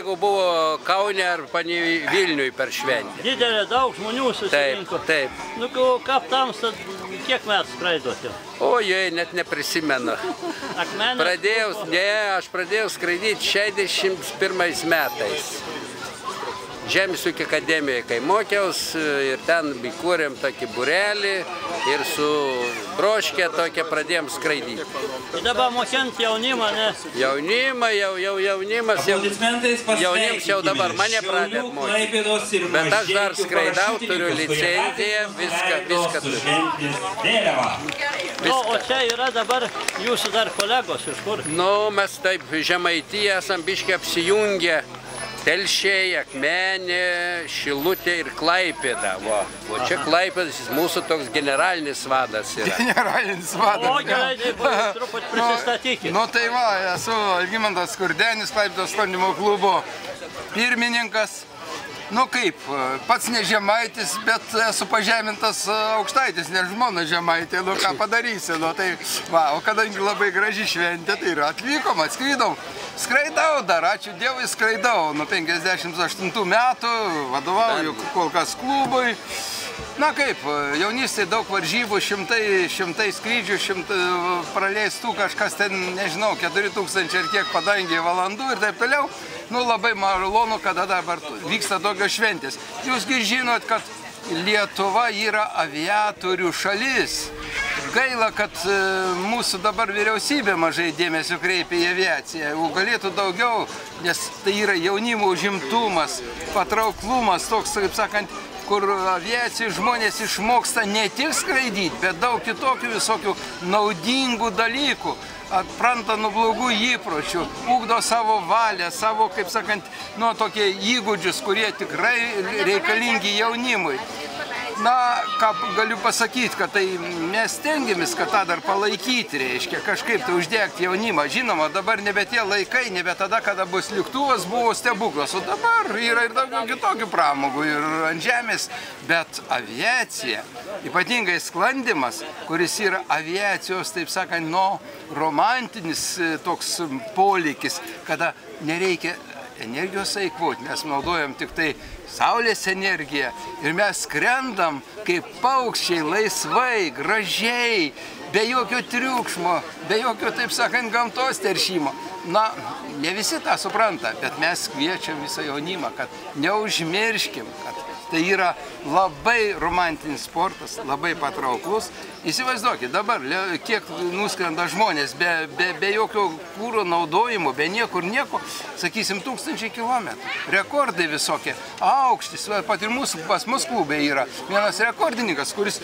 negu buvo Kaune ar Vilniui per šventę. Didelė, daug žmonių susirinko. Taip. Nu, kaptams, kiek metų skraidote? Ojei, net neprisimenu. Akmenės? Aš pradėjau skraidyti 61 metais. Žemės ūkio akademijoje, kai mokiaus, ir ten įkūrėm tokį būrelį ir su broškė tokia pradėjom skraidyti. Tai dabar mokint jaunimą, ne? Jaunimas jau dabar mane pradėjo mokyti. Bet aš dar skraidau, turiu licenciją, viską turiu. Nu, o čia yra dabar jūsų dar kolegos, iš kur? Nu, mes taip Žemaitijoje esam biškį apsijungę. Telšiai, Akmenė, Šilutė ir Klaipėda. O čia Klaipėdas, mūsų toks generalinis vadas yra. Generalinis vadas. O, gerai, truputį prisistatykit. Nu tai va, esu Algimantas Skurdenis, Klaipėdos sklandymo klubo pirmininkas. Nu kaip, pats ne žemaitis, bet esu pažemintas aukštaitis, ne žmona žemaitė, nu ką padarysi. Nu, tai, va, o kadangi labai graži šventė, tai ir atvykom, atskridom. Skraidau dar, ačiū Dievui, skraidau. Nuo 58 metų vadovauju kol kas klubui. Na kaip, jaunystėje daug varžybų, šimtai skrydžių, praleistų kažkas ten, nežinau, 4000 ir kiek padangė valandų ir taip toliau. Nu, labai malonu, kada dabar vyksta tokios šventės. Jūsgi žinot, kad Lietuva yra aviatorių šalis. Gaila, kad mūsų dabar vyriausybė mažai dėmesio kreipia į aviaciją. Galėtų daugiau, nes tai yra jaunimo užimtumas, patrauklumas, toks, kaip sakant, kur aviacijai žmonės išmoksta ne tik skraidyti, bet daug kitokių visokių naudingų dalykų. Atpranta nuo blogų įpročių, ugdo savo valią, savo, kaip sakant, nu, tokie įgūdžius, kurie tikrai reikalingi jaunimui. Na, ką galiu pasakyti, kad tai mes stengiamės, kad tą dar palaikyti, reiškia, kažkaip tai uždegti jaunimą. Žinoma, dabar nebe tie laikai, nebe tada, kada bus lėktuvas, buvo stebuklas, o dabar yra ir daugiau kitokių pramogų ir ant žemės, bet aviacija, ypatingai sklandymas, kuris yra aviacijos, taip sakant, romantinis toks polikis, kada nereikia energijos eikvoti, mes naudojam tik tai saulės energiją ir mes skrendam kaip paukščiai laisvai, gražiai, be jokio triukšmo, be jokio, taip sakant, gamtos teršimo. Na, ne visi tą supranta, bet mes kviečiam visą jaunimą, kad neužmirškim, kad tai yra labai romantinis sportas, labai patrauklus. Įsivaizduokit, dabar kiek nuskrenda žmonės be jokio kūro naudojimo, be niekur nieko, sakysim, 1000 kilometrų. Rekordai visokie, aukštis, pat ir pas mus klube yra vienas rekordininkas, kuris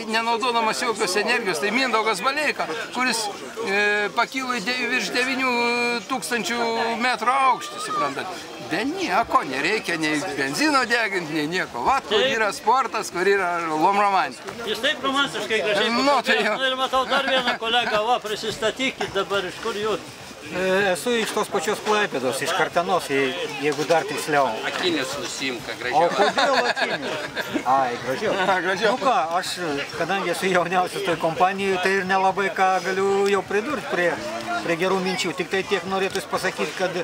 nenaudodamas jokios energijos, tai Mindaugas Baleika, kuris pakilo virš 9000 metrų aukštį, suprantat. Be nieko, nereikia nei benzino deginti, nei nieko. Va, kur yra sportas, kur yra romantika. Jūs taip romantiškai gražiai pakalbėjot. Ir matau dar vieną kolegą, va, prisistatykit dabar, iš kur jūs? Esu iš tos pačios Klaipėdos, iš Kartenos, jeigu dar tiksliau. Akinius nusimka gražiau. O kodėl akinius? Ai, gražiau. Nu ką, aš, kadangi esu jauniausias toj kompanijoje, tai ir nelabai ką galiu jau pridurti prie gerų minčių. Tik tai tiek norėtųsi pasakyti, kad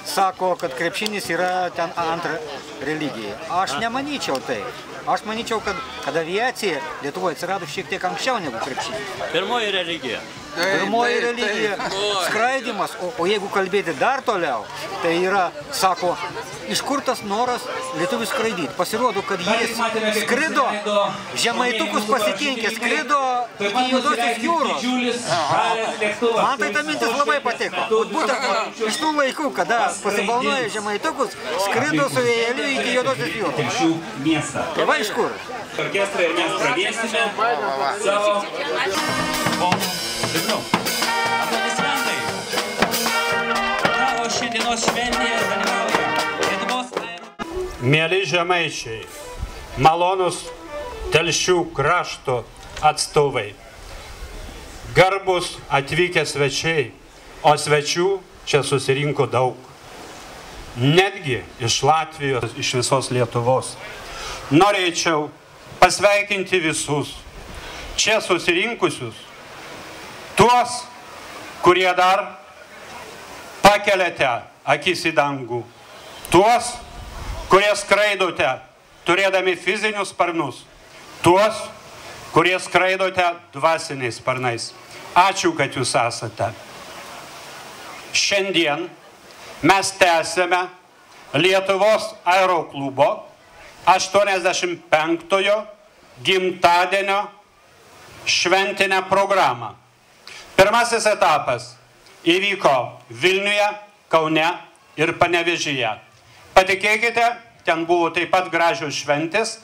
sako, kad krepšinis yra ten antra religija. Aš nemanyčiau tai. Aš manyčiau, kad aviacija Lietuvoje atsirado šiek tiek anksčiau negu krepšinis. Pirmoji religija. Pirmoji religija, skraidymas, o jeigu kalbėti dar toliau, tai yra, sako, iš kur tas noras lietuvių skraidyti. Pasirodo, kad jis skrido, žemaitukus pasitinkė, skrido iki Juodosios jūros. Man tai ta mintis labai patiko. Būtent iš tų laikų, kada pasibalnoja žemaitukus, skrido su vėjeliu iki Juodosios jūros. Tai va iš kur? Orkestrą ir mes pradėsime savo... Aplodismentai. Na, o šiandienos šventėje dalyvauja Lietuvos aerodromo. Mieli žemaičiai, malonus Telšių krašto atstovai, garbus atvykę svečiai, o svečių čia susirinko daug. Netgi iš Latvijos, iš visos Lietuvos. Norėčiau pasveikinti visus čia susirinkusius, tuos, kurie dar pakeliate akis į dangų, tuos, kurie skraidote turėdami fizinius sparnus, tuos, kurie skraidote dvasiniais sparnais. Ačiū, kad jūs esate. Šiandien mes tęsėme Lietuvos aeroklubo 85-ojo gimtadienio šventinę programą. Pirmasis etapas įvyko Vilniuje, Kaune ir Panevėžyje. Patikėkite, ten buvo taip pat gražios šventės,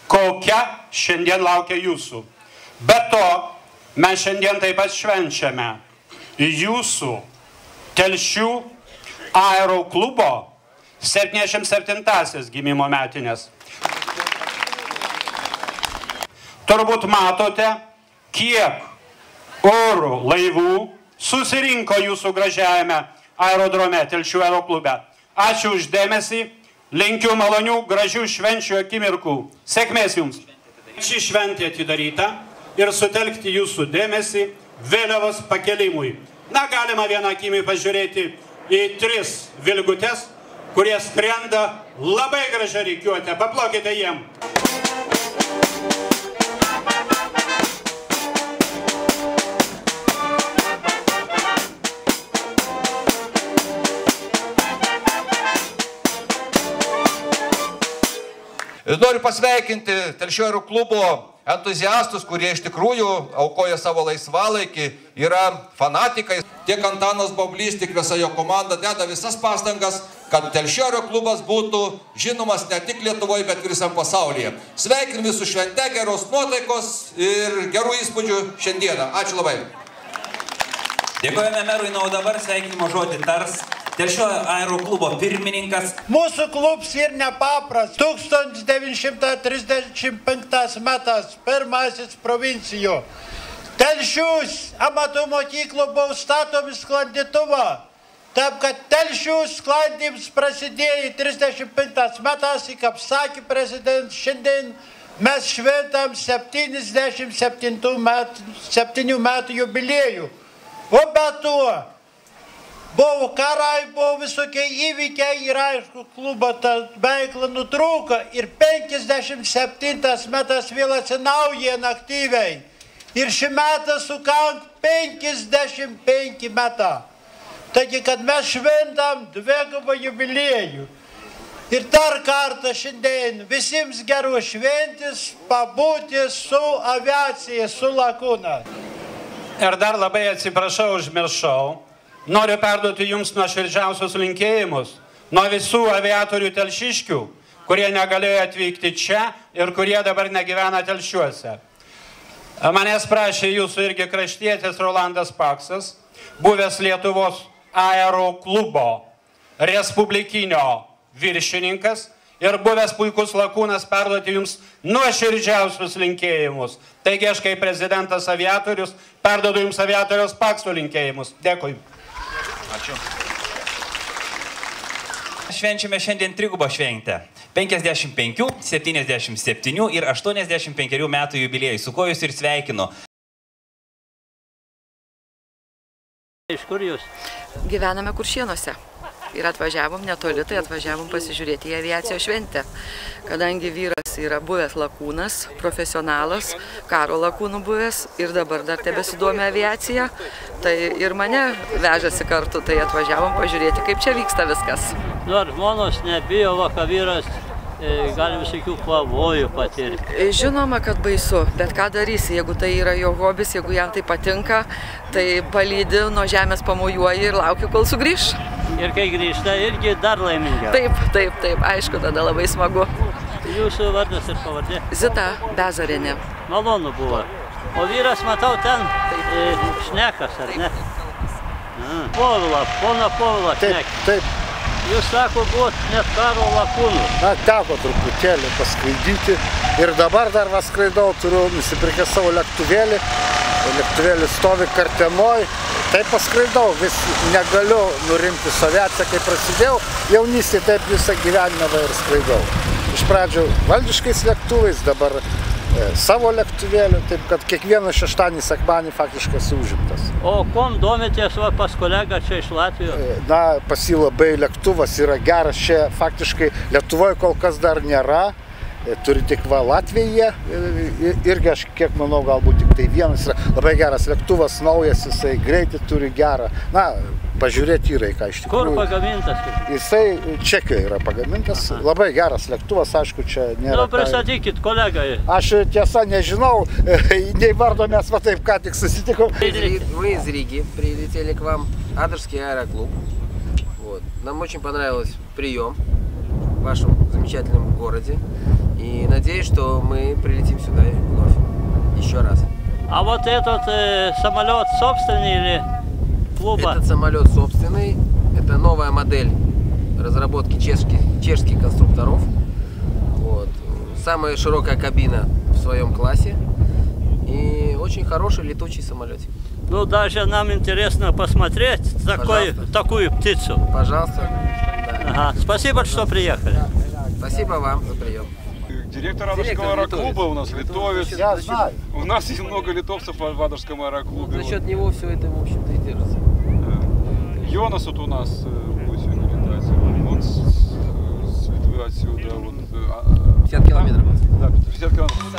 kokia šiandien laukia jūsų. Be to, mes šiandien taip pat švenčiame jūsų Telšių aeroklubo 77-asias gimimo metinės. Turbūt matote, kiek oro laivų susirinko jūsų gražiajame aerodrome Telšių aeroklube. Ačiū už dėmesį, linkiu malonių, gražių švenčių akimirkų. Sėkmės jums. Ši šventė atidaryta ir sutelkti jūsų dėmesį vėliavos pakelimui. Na, galima vieną akimį pažiūrėti į 3 vilgutes, kurie skrenda labai gražią rikiuotę. Paplokite jiem. Noriu pasveikinti Telšių aeroklubo entuziastus, kurie iš tikrųjų aukoja savo laisvalaikį, yra fanatikai. Tiek Antanas Baublys, tiek visa jo komanda deda visas pastangas, kad Telšių aeroklubas būtų žinomas ne tik Lietuvoje, bet ir visam pasaulyje. Sveikinu visus švente, geros nuotaikos ir gerų įspūdžių šiandieną. Ačiū labai. Dėkojame merui, na, o dabar sveikinimo žodį tars Telšių aeroklubo pirmininkas. Mūsų klubs ir nepapras. 1935 metas, pirmasis provincijų. Telšius amatų mokyklų buvo statomi sklandytuvą. Taip, kad Telšių sklandyms prasidėjo 35 metas, kaip sakė prezidentas, šiandien mes šventam 77 metų jubiliejų. O be to, buvo karai, buvo visokie įvykiai ir aišku, klubo ta veikla nutrūko ir 57 metas vėl atsinaujina aktyviai. Ir šį metą sukank 55 metą. Taigi, kad mes šventam dvigubą jubiliejų. Ir dar kartą šiandien visiems gerų šventis pabūti su aviacija, su lakūna. Ir dar labai atsiprašau, užmiršau. Noriu perduoti jums nuoširdžiausius linkėjimus nuo visų aviatorių telšiškių, kurie negalėjo atvykti čia ir kurie dabar negyvena Telšiuose. Manęs prašė jūsų irgi kraštietis Rolandas Paksas, buvęs Lietuvos aeroklubo respublikinio viršininkas ir buvęs puikus lakūnas perduoti jums nuoširdžiausius linkėjimus. Taigi aš kaip prezidentas aviatorius perduodu jums aviatoriaus Pakso linkėjimus. Dėkui. Ačiū. Švenčiame šiandien trigubą šventę. 55, 77 ir 85 metų jubiliejai. Su kuo jūs ir sveikinu. Iš kur jūs? Gyvename Kuršėnuose. Ir atvažiavom netoli, tai atvažiavom pasižiūrėti į aviacijos šventę. Kadangi vyras yra buvęs lakūnas, profesionalas, karo lakūnų buvęs ir dabar dar tebesidomi aviacija, tai ir mane vežasi kartu, tai atvažiavom pažiūrėti, kaip čia vyksta viskas. Nu, ar žmonos nebijo, kad vyras gali visokių pavojų patirti? Žinoma, kad baisu, bet ką darysi, jeigu tai yra jo hobis, jeigu jam tai patinka, tai palydi, nuo žemės pamojuoji ir lauki, kol sugrįš. Ir kai grįžta, irgi dar laimingiau. Taip, aišku, tada labai smagu. Jūsų vardas ir pavardė? Zita Bezarienė. Malonu buvo. O vyras, matau, ten šnekas, ar ne? Pono Povila šnekas. Taip. Jūs sako, buvot net karo lakūnų. Na, teko truputėlį paskraidyti. Ir dabar dar skraidau, turiu nusipirkęs savo lėktuvėlį. Lėktuvėlis stovi Kartenoj. Tai paskraidau, vis negaliu nurimti su aviacija, kai prasidėjau. Jaunystėje taip visą gyvenimą ir skraidau. Iš pradžių valdiškais lėktuvais, dabar savo lėktuvėlių, taip kad kiekvieną šeštadienį, sekmadienį faktiškai esu užimtas. O kuom domitės pas kolegą čia iš Latvijos? Na, pas jį labai lėktuvas yra geras, čia faktiškai Lietuvoje kol kas dar nėra, turi tik va Latvija, irgi aš kiek manau galbūt tik tai vienas yra labai geras lėktuvas, naujas, jisai greitį turi gerą, na, pažiūrėti yra, ką iš tikrųjų. Kur pagamintas? Jisai Čekijoje yra pagamintas, labai geras lėktuvas, aišku, čia nėra. Nu, pristatykit kolegai. Aš tiesa nežinau, nei vardo mes va taip ką tik susitikom. Мы из Риги прилетели к вам, Адерский аэроклуб. Нам очень понравился прием в вашем замечательном городе. И надеюсь, что мы прилетим сюда вновь, еще раз. А вот этот самолет собственный или клуба? Этот самолет собственный. Это новая модель разработки чешских конструкторов. Вот. Самая широкая кабина в своем классе. И очень хороший летучий самолетик. Ну, даже нам интересно посмотреть такую птицу. Пожалуйста. Да. Ага. Спасибо, что приехали. Спасибо вам за прием. Директор Адерского аэроклуба у нас литовец. Я знаю. У нас есть много литовцев в Адерском аэроклубе. За счет него все это, в общем-то, и держится. Йонас вот у нас будет сегодня летать. Он с Литвы отсюда. Вот, 50 километров. Да, 50 километров.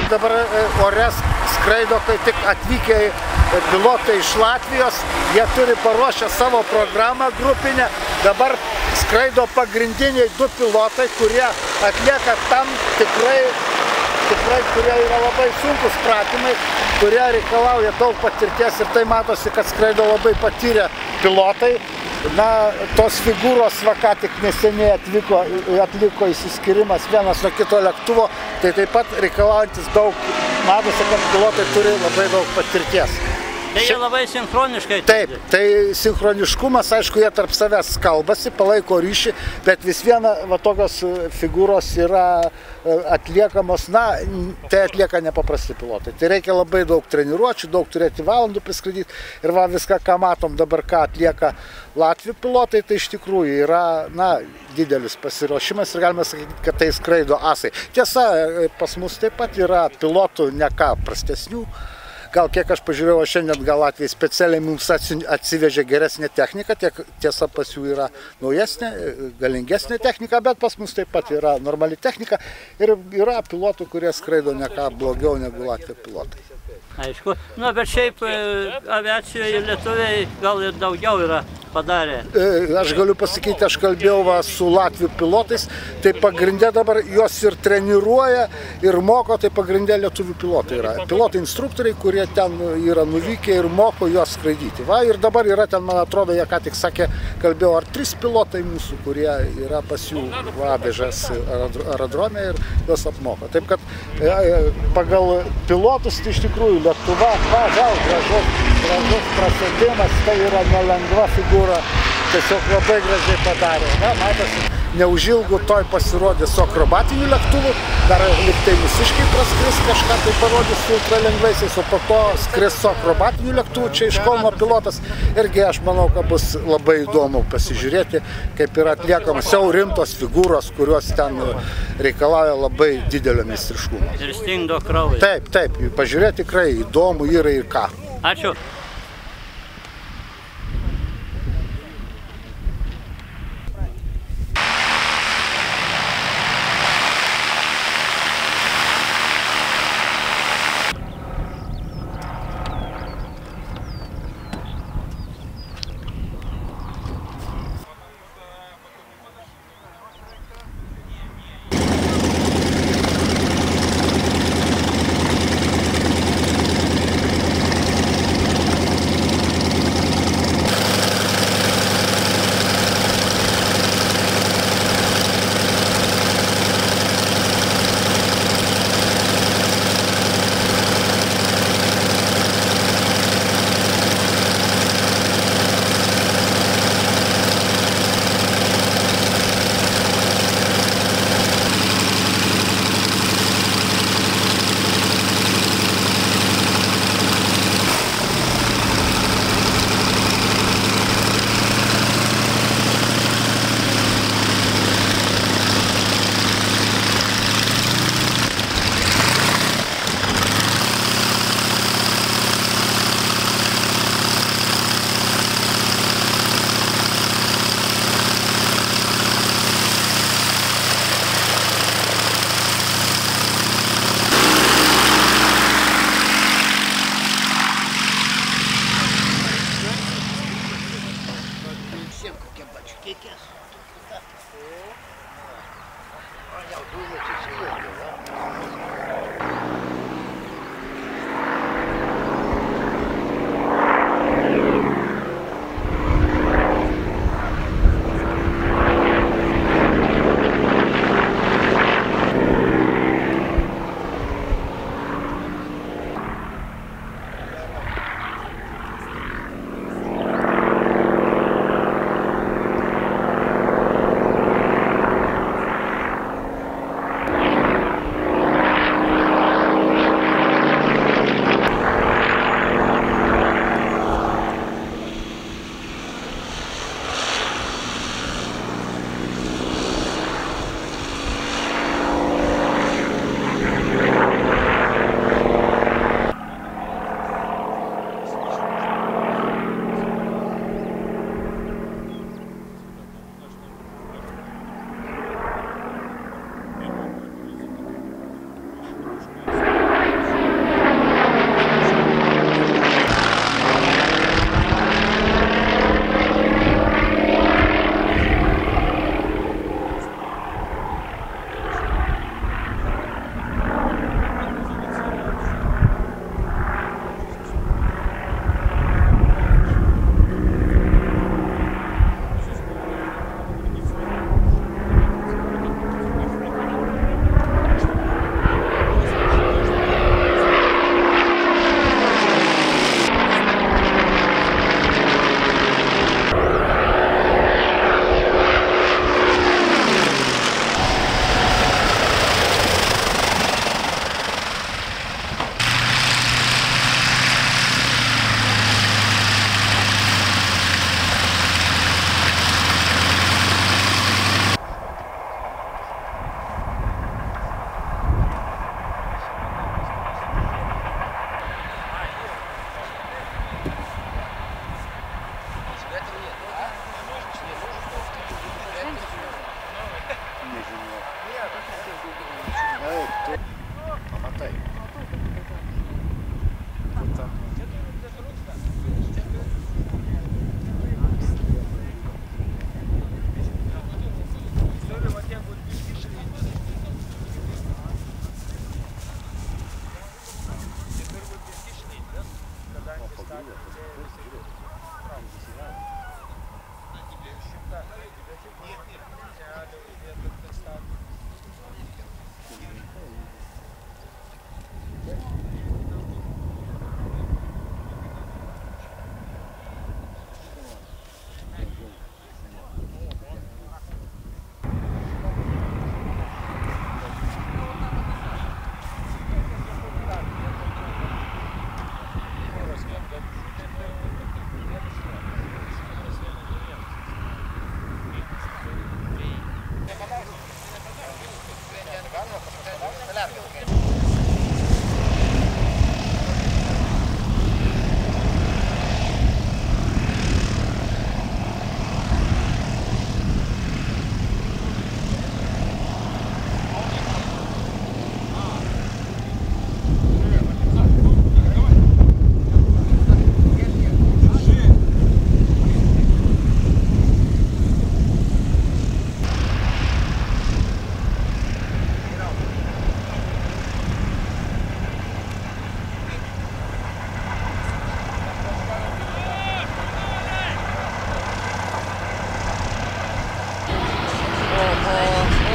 dabar ore skraido, kai tik atvykę pilotai iš Latvijos, jie turi paruošę savo programą grupinę, dabar skraido pagrindiniai 2 pilotai, kurie atlieka tam tikrai, kurie yra labai sunkus pratimai, kurie reikalauja daug patirties ir tai matosi, kad skraido labai patyrę pilotai. Na, tos figūros ką tik neseniai atliko įsiskirimas vienas nuo kito lėktuvo, tai taip pat reikalaujantis daug, matosi, kad pilotai turi labai daug patirties. Tai jie labai sinchroniškai. Taip, tai sinchroniškumas, aišku, jie tarp savęs kalbasi, palaiko ryšį, bet vis viena va tokios figūros yra atliekamos, na, tai atlieka nepaprasti pilotai. Tai reikia labai daug treniruočių, daug turėti valandų priskraidyti ir va viską, ką matom dabar, ką atlieka Latvių pilotai, tai iš tikrųjų yra, na, didelis pasiruošimas ir galime sakyti, kad tai skraido asai. Tiesa, pas mus taip pat yra pilotų ne ką prastesnių. Gal kiek aš pažiūrėjau, šiandien gal Latvijai specialiai mums atsivežė geresnė technika, tiesa pas jų yra naujesnė, galingesnė technika, bet pas mus taip pat yra normali technika ir yra pilotų, kurie skraido ne ką blogiau negu Latvijos pilotai. Aišku, nu, bet šiaip aviacijoje lietuviai gal ir daugiau yra padarę. Aš galiu pasakyti, aš kalbėjau su Latvių pilotais, tai pagrindė dabar juos ir treniruoja ir moko, tai pagrindė lietuvių pilotai yra. Pilotai instruktoriai, kurie ten yra nuvykę ir moko juos skraidyti. Va, ir dabar yra ten, man atrodo, jie ką tik sakė, kalbėjau, ar 3 pilotai mūsų, kurie yra pas jų Abežės aerodrome ir juos apmoko. Taip kad pagal pilotus, tai iš tikrųjų Lietuva, va, vėl gražus prasėdimas, tai yra nelengva figūra, tiesiog labai gražiai padarė. Na, matosi, neužilgų toj pasirodė su akrobatiniu lėktuvu, dar liktai mūsiškai praskris kažką, tai parodys su ultralengvaisiais, o po to skris su akrobatiniu lėktuvu, čia iš Kauno pilotas. Irgi aš manau, kad bus labai įdomu pasižiūrėti, kaip yra atliekamas jau rimtos figūros, kurios ten reikalauja labai didelio meistriškumo. Ir stingdo kraują. Taip, taip, pažiūrėti tikrai įdomu yra ir ką. Ačiū.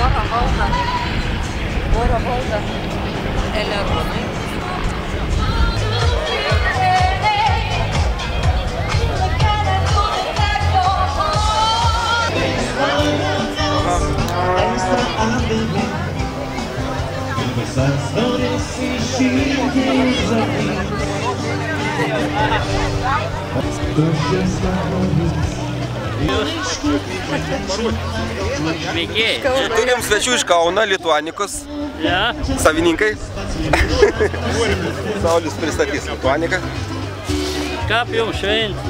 Oro valda Elerūnai. Turim svečių iš Kauno, Lituanikos savininkai. Saulius pristatys Lituaniką. Kaip jums šventė?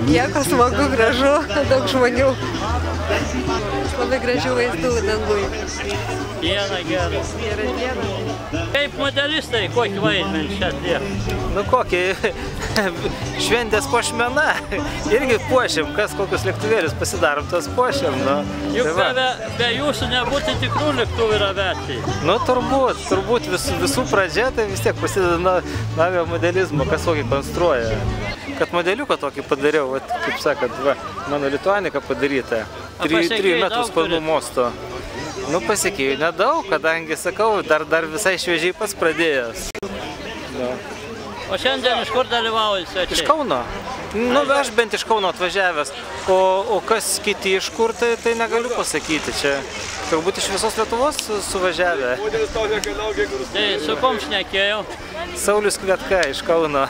Nieko, smagu, gražu, daug žmonių. Labai gražių vaizdų dangui. Diena gera. Gera diena. Kaip modelistai, kokį vaidmenį čia atlieka? Nu kokį, šventės puošmena. Irgi puošiam, kas kokius lėktuvėlius pasidarom, tas puošiam. Juk be jūsų nebūtų tikrų lėktuvų ir aviacijai. Nu turbūt visų pradžia, tai vis tiek prasideda nuo aviomodelizmo, kas kokį konstruoja. Kad modeliuką tokį padariau, kaip sakant, mano Lituanika padaryta. 3 metrų sparnų mosto. Nu, pasikėjau nedaug, kadangi, sakau, dar visai šviežiai pats pradėjęs. O šiandien iš kur dalyvauji svečiai? Iš Kauno. Nu, aš bent iš Kauno atvažiavęs. O kas kiti iš kur, tai negaliu pasakyti. Čia turbūt iš visos Lietuvos suvažiavę. Tai su kom šnekėjau? Saulius Kvetka iš Kauno.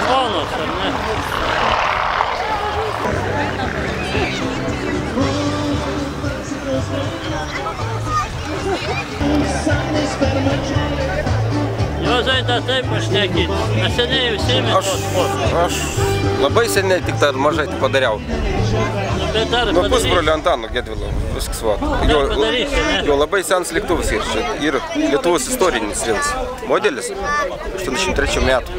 Žmonos, ar ne? Juozai, da taip pašnekit. Neseniai visi ėmė tos sportus. Aš labai seniai tik dar mažai padariau. Nu, pusbrolio Antano Gedvilo, viskas va. Jo labai senas lėktuvas ir Lietuvos istorinis vienas modelis, 83 metų.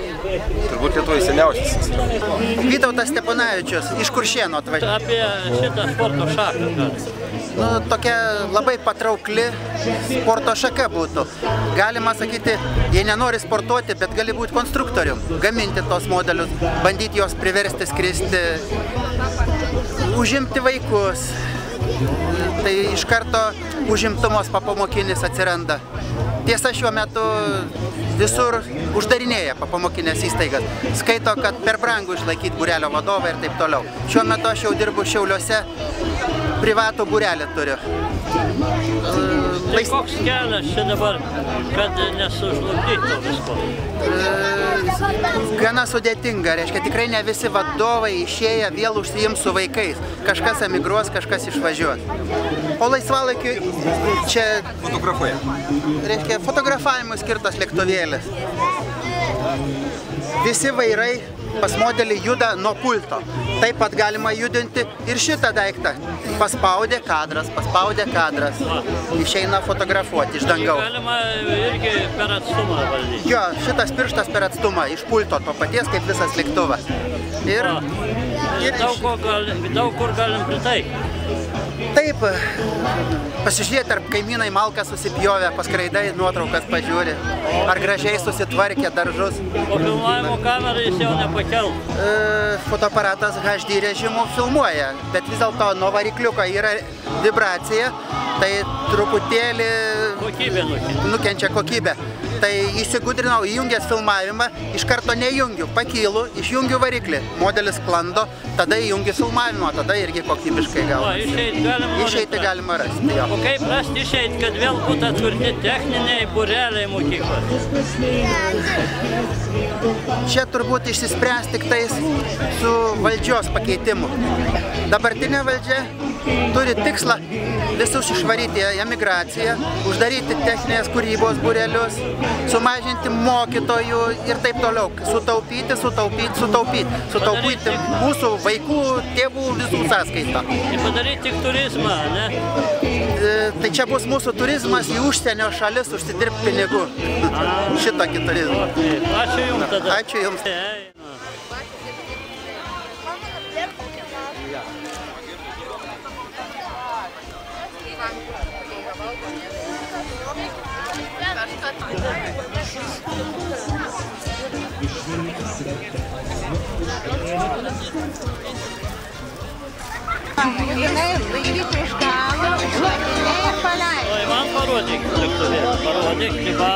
Turbūt Lietuvai seniausias. Vytautas Steponavičius iš Kuršėno atvažiavo. Apie šitą sporto šaką. Nu, tokia labai patraukli sporto šaka būtų. Galima sakyti, jei nenori sportuoti, bet gali būti konstruktorium, gaminti tos modelius, bandyti juos priversti skristi, užimti vaikus. Tai iš karto užimtumas papamokinis atsiranda. Tiesa, šiuo metu visur uždarinėja papamokinės įstaigas. Skaito, kad per brangu išlaikyti būrelio vadovą ir taip toliau. Šiuo metu aš jau dirbu Šiauliuose, privatų būrelį turiu. Tai koks kelias čia dabar, kad nesužlugdytų visko? Gana sudėtinga, reiškia, tikrai ne visi vadovai išėję vėl užsiims su vaikais. Kažkas emigruos, kažkas išvažiuos. O laisvalaikiu čia... Fotografuoja. Reiškia, fotografavimui skirtas lėktuvėlis. Visi vairai pas modelį juda nuo pulto. Taip pat galima judinti ir šitą daiktą. Paspaudė kadras. Išeina fotografuoti iš dangaus. Galima irgi per atstumą valdyti. Jo, šitas pirštas per atstumą, iš pulto to paties kaip visas lėktuvas. Daug kur galim pritaikyti. Taip, pasižiūrėti, tarp kaimynai malką susipjovę, paskraidai, nuotraukas pažiūri, ar gražiai susitvarkė daržus. O filmavimo kamerą jis jau nepakelt? Fotoaparatas HD režimu filmuoja, bet vis dėlto nuo varikliuko yra vibracija, tai truputėlį nukenčia kokybė. Tai įsigudrinau, įjungęs filmavimą, iš karto nejungiu, pakylu, išjungiu variklį, modelis sklando, tada įjungiu filmavimą, tada irgi kokybiškai gaunasi. Išeiti galima rasti. O kaip rasti išeiti, kad vėl būtų atkurti techniniai būreliai mokyklos? Čia turbūt išsispręs tik tais su valdžios pakeitimu. Dabartinė valdžia turi tikslą visus išvaryti į emigraciją, uždaryti techninės kūrybos būrelius, sumažinti mokytojų ir taip toliau. Sutaupyti mūsų vaikų, tėvų visų sąskaitą. Ir padaryti tik turizmą, ne? Tai čia bus mūsų turizmas į užsienio šalis užsidirbti pinigų. Šitokį turizmą. Ačiū Jums tada. Ačiū Jums. Jinai laikyti už galo, šlakinėje ir paleidžiu. Oi, man parodyk lėktuvėlį, parodyk klibą.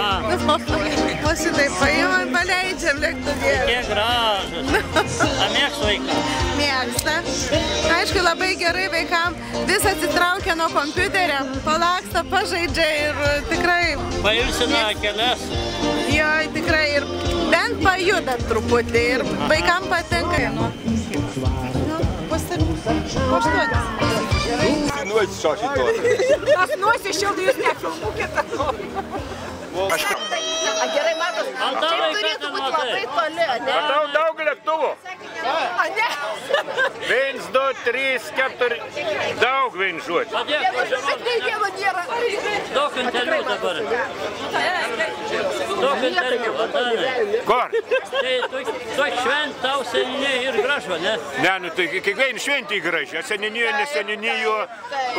O šitai paimam, paleidžiam lėktuvėlį. Kiek gražus. A mėgst vaiką? Mėgsta. Aišku, labai gerai vaikam vis atsitraukia nuo kompiuterio, palaksta, pažaidžia ir tikrai... Pailsina kelias. Jo, tikrai ir bent pajuda truputį ir vaikam patinka. Po 8. Nuosis šašito. Aš nuosišiau, tai jūs nefilmukite. Gerai matos, čia turėtų būti labai toli, ne? Matau daug lėktuvų. A, ne? 1, 2, 3, 4, daug važiuoti. Padėk, Vieno nėra. Daug interviu dabar. Daug interviu, Antanai. Kur? Tai tu švent tau seniniai ir gražu, ne? Ne, nu tai kiekvien šventį graži, seninijo, nesenijo,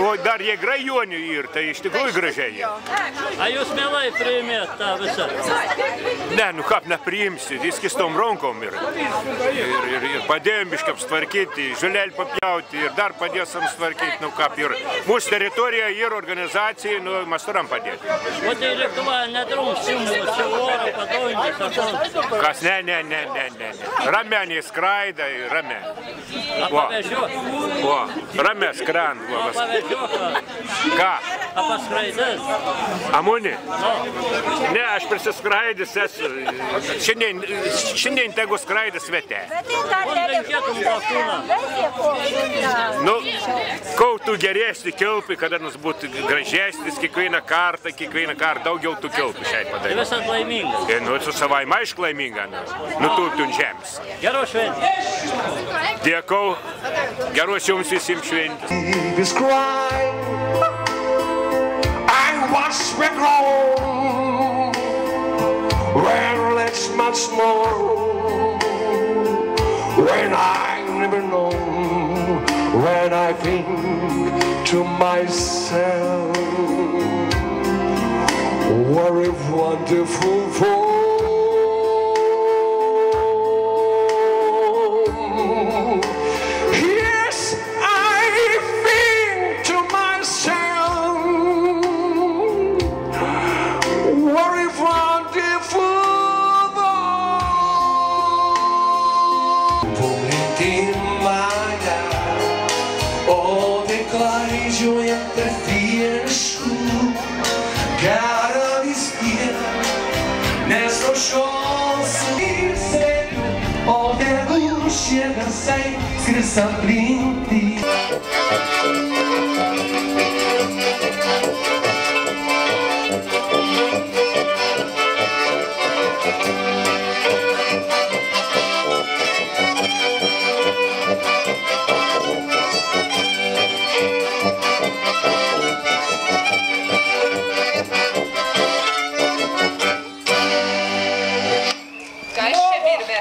o dar jie grajonių ir, tai iš tikrųjų gražiai jie. A jūs mielai priimėt tą visą? Ne, nu kaip nepriimsi, jis kistom rankom ir padėjom biškai apstvarkyti, žolelį papjauti ir dar padėsim stvarkyti, nu kaip ir mūsų teritorija ir organizacijai, nu mes turim padėti. O tai lėktuvą nedrums simbolius, čia oro padaužys, ar ko? Kas? Ne. Ramiai skraida, ramiai. A pavežiok? O, ramiai skrend. A pavežiok? Ką? A paskraidės? Amunį? Ne, aš prisiskraidys esu. Šiandien tegu skraidys vietė. Nu, kol tu geresni kilpai, kada nors būtų gražesnis, kiekvieną kartą daugiau tų kilpų šiai padaryti. Tai visat laimingas? Nu, su savaime aišku laiminga, nu tu žemės. Geros šventės. Dėkau, geros jums visiems šventės. Watch me grow when it's much more when I never know when I think to myself what a wonderful form. Yes, I think to myself Scrissa blinti. Ką čia virvė?